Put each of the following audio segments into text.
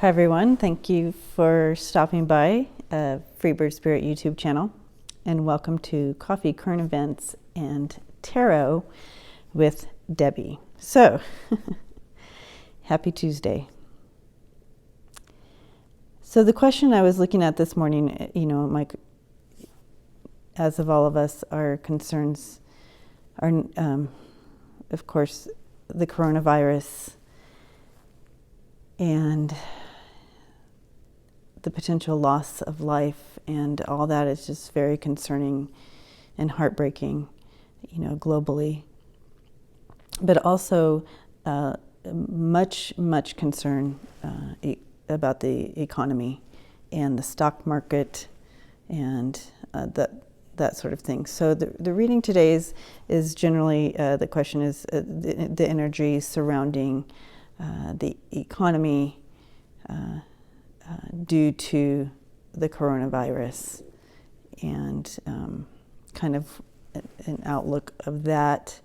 Hi everyone, thank you for stopping by Freebird Spirit YouTube channel, and welcome to Coffee, Current Events, and Tarot with Debbie. So, happy Tuesday. So the question I was looking at this morning, as of all of us, our concerns are, of course, the coronavirus and the potential loss of life, and all that is just very concerning and heartbreaking, globally. But also much concern about the economy and the stock market and that sort of thing. So the reading today is generally, the question is the energy surrounding the economy due to the coronavirus, and kind of an outlook of that,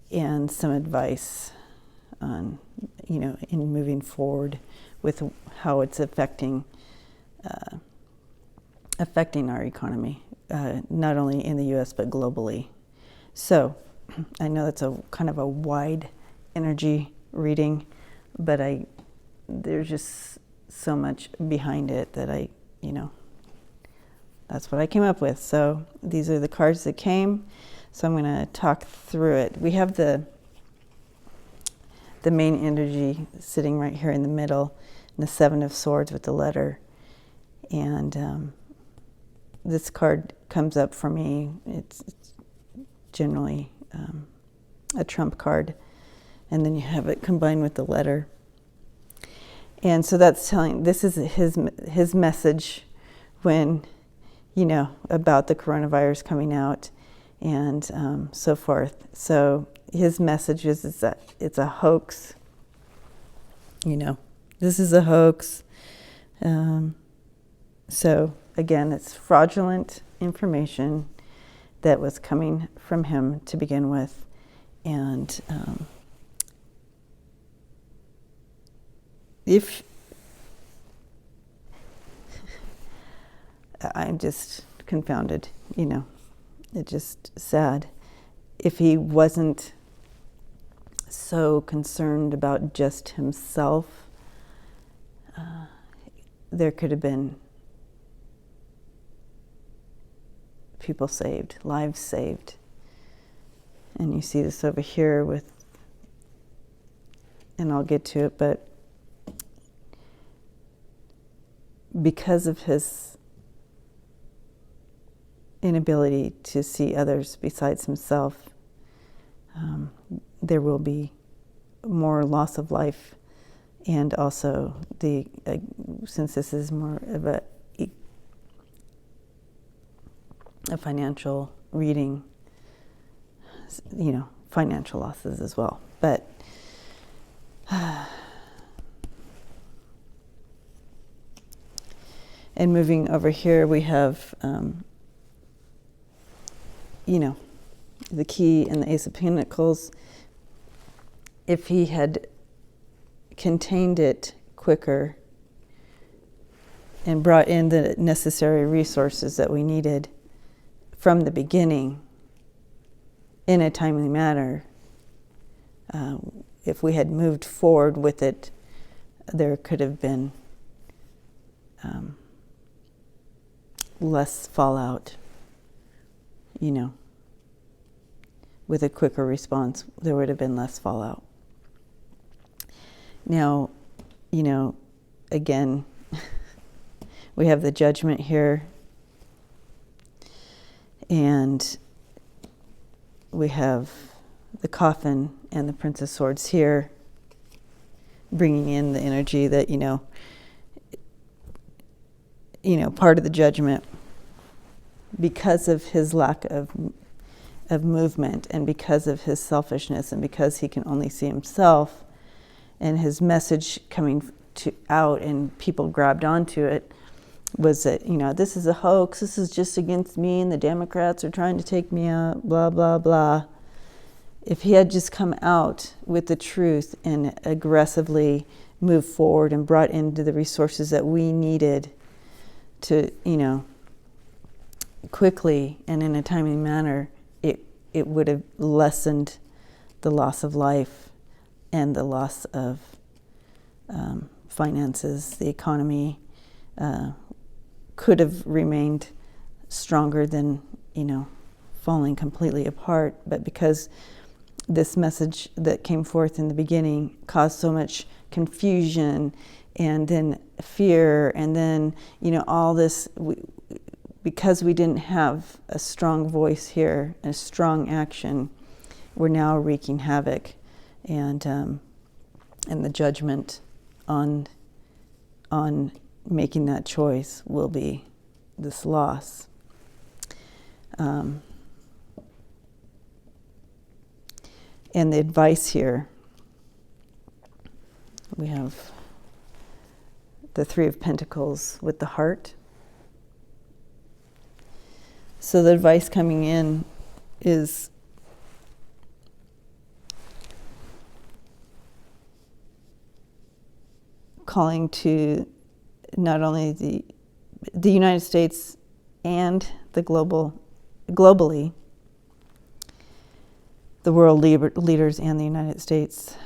and some advice on, in moving forward with how it's affecting our economy, not only in the U.S. but globally. So I know that's a kind of a wide energy reading, but there's just so much behind it that that's what I came up with. So these are the cards that came. So I'm going to talk through it. We have the main energy sitting right here in the middle, and the Seven of Swords with the letter. And this card comes up for me. It's generally a trump card, and then you have it combined with the letter. And so that's telling, this is his message when, about the coronavirus coming out and so forth. So his message is that it's a hoax. This is a hoax. So again, it's fraudulent information that was coming from him to begin with. And if I'm just confounded, it's just sad. If he wasn't so concerned about just himself, there could have been people saved, lives saved. And you see this over here with, and I'll get to it, but because of his inability to see others besides himself, there will be more loss of life, and also since this is more of a financial reading, financial losses as well. But and moving over here, we have, the key and the Ace of Pentacles. If he had contained it quicker and brought in the necessary resources that we needed from the beginning in a timely manner, if we had moved forward with it, there could have been less fallout, with a quicker response, there would have been less fallout. Now, again, we have the Judgment here, and we have the Coffin and the Prince of Swords here, bringing in the energy that, part of the Judgment, because of his lack of movement, and because of his selfishness, and because he can only see himself, and his message coming out and people grabbed onto it, was that, this is a hoax, this is just against me, and the Democrats are trying to take me out, blah, blah, blah. If he had just come out with the truth and aggressively moved forward and brought into the resources that we needed to, quickly and in a timely manner, it would have lessened the loss of life and the loss of finances. The economy could have remained stronger than, falling completely apart. But because this message that came forth in the beginning caused so much confusion and then fear and then, all this, because we didn't have a strong voice here, a strong action, we're now wreaking havoc, and the judgment on making that choice will be this loss. And the advice here, we have the Three of Pentacles with the heart. So the advice coming in is calling to not only the United States and the globally, the world leaders and the United States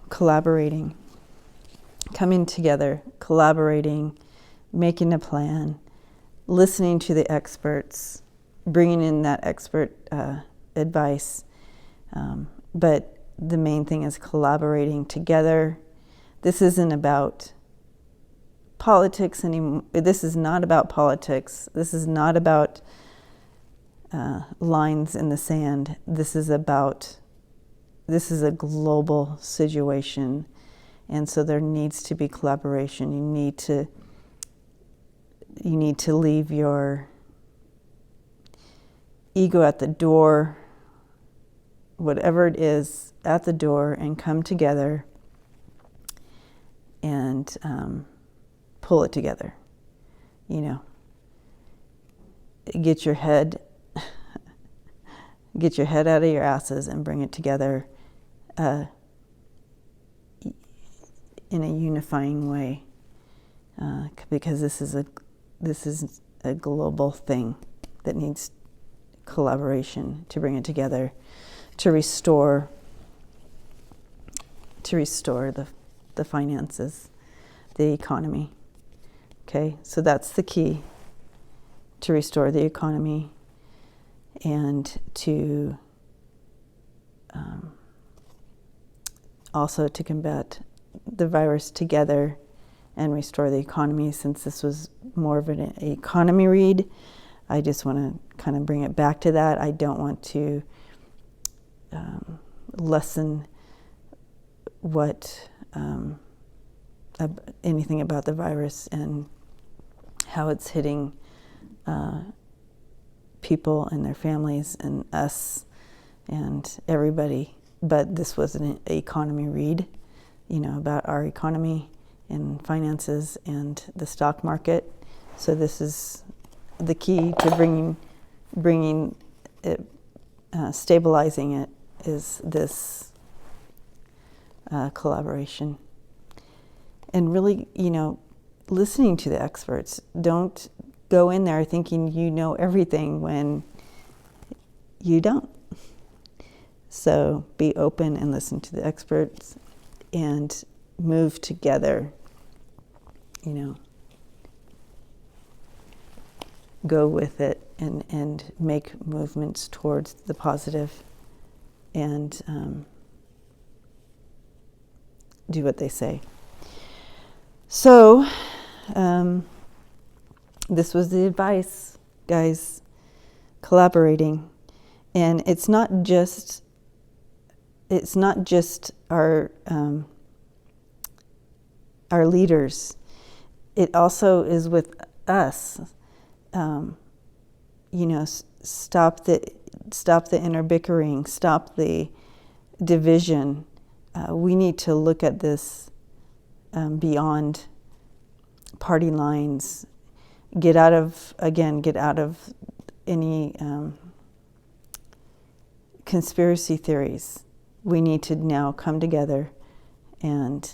collaborating, coming together, collaborating, making a plan, listening to the experts, bringing in that expert advice. But the main thing is collaborating together. This isn't about politics anymore. This is not about politics. This is not about lines in the sand. This is a global situation. And so there needs to be collaboration. You need to leave your ego at the door, whatever it is, at the door, and come together and pull it together. Get your head out of your asses and bring it together in a unifying way, because this is a global thing that needs collaboration to bring it together, to restore the finances, the economy. Okay, so that's the key, to restore the economy and to also to combat the virus together and restore the economy. Since this was more of an economy read, I just want to kind of bring it back to that. I don't want to lessen what anything about the virus and how it's hitting people and their families and us and everybody. But this was an economy read, about our economy and finances and the stock market. So this is the key to bringing it, stabilizing it, is this collaboration. And really, listening to the experts. Don't go in there thinking you know everything when you don't. So be open and listen to the experts and move together, go with it and make movements towards the positive and do what they say. So this was the advice, guys, collaborating. And it's not just our leaders. It also is with us. Stop the inner bickering, stop the division. We need to look at this beyond party lines. Get out of any conspiracy theories. We need to now come together and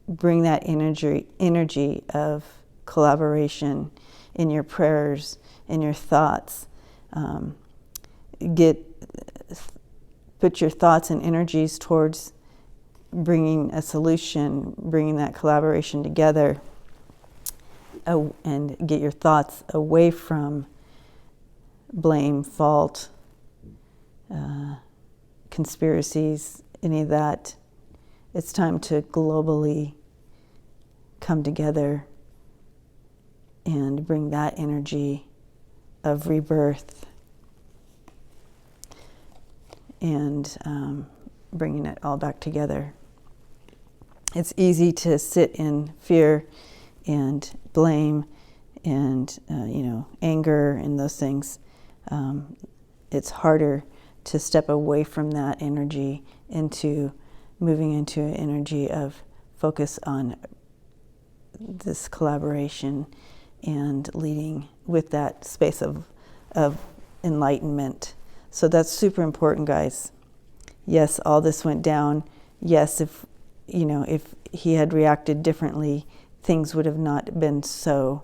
bring that energy of collaboration in your prayers, in your thoughts. Put your thoughts and energies towards bringing a solution, bringing that collaboration together, and get your thoughts away from blame, fault, conspiracies, any of that. It's time to globally come together and bring that energy of rebirth and bringing it all back together. It's easy to sit in fear and blame and anger and those things. It's harder to step away from that energy into moving into an energy of focus on this collaboration and leading with that space of enlightenment. So that's super important, guys. Yes, all this went down. Yes, if he had reacted differently, things would have not been so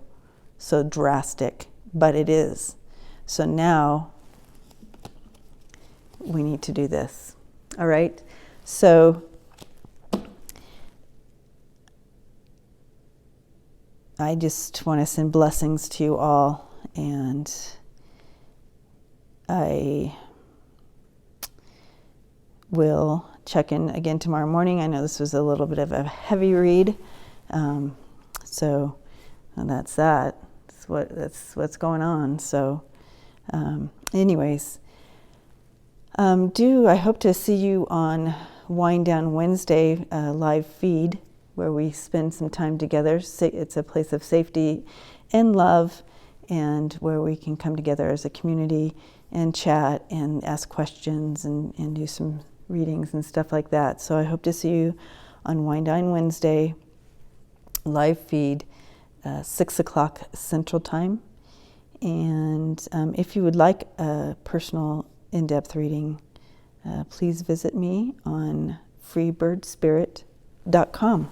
drastic, but it is. So now we need to do this. All right? So I just want to send blessings to you all, and I will check in again tomorrow morning. I know this was a little bit of a heavy read, so that's that. That's what's going on. So, anyways, I hope to see you on Wind Down Wednesday live feed, where we spend some time together. It's a place of safety and love, and where we can come together as a community and chat and ask questions and do some readings and stuff like that. So I hope to see you on Wind Down Wednesday live feed, 6 o'clock Central Time. And if you would like a personal in-depth reading, please visit me on freebirdspirit.com.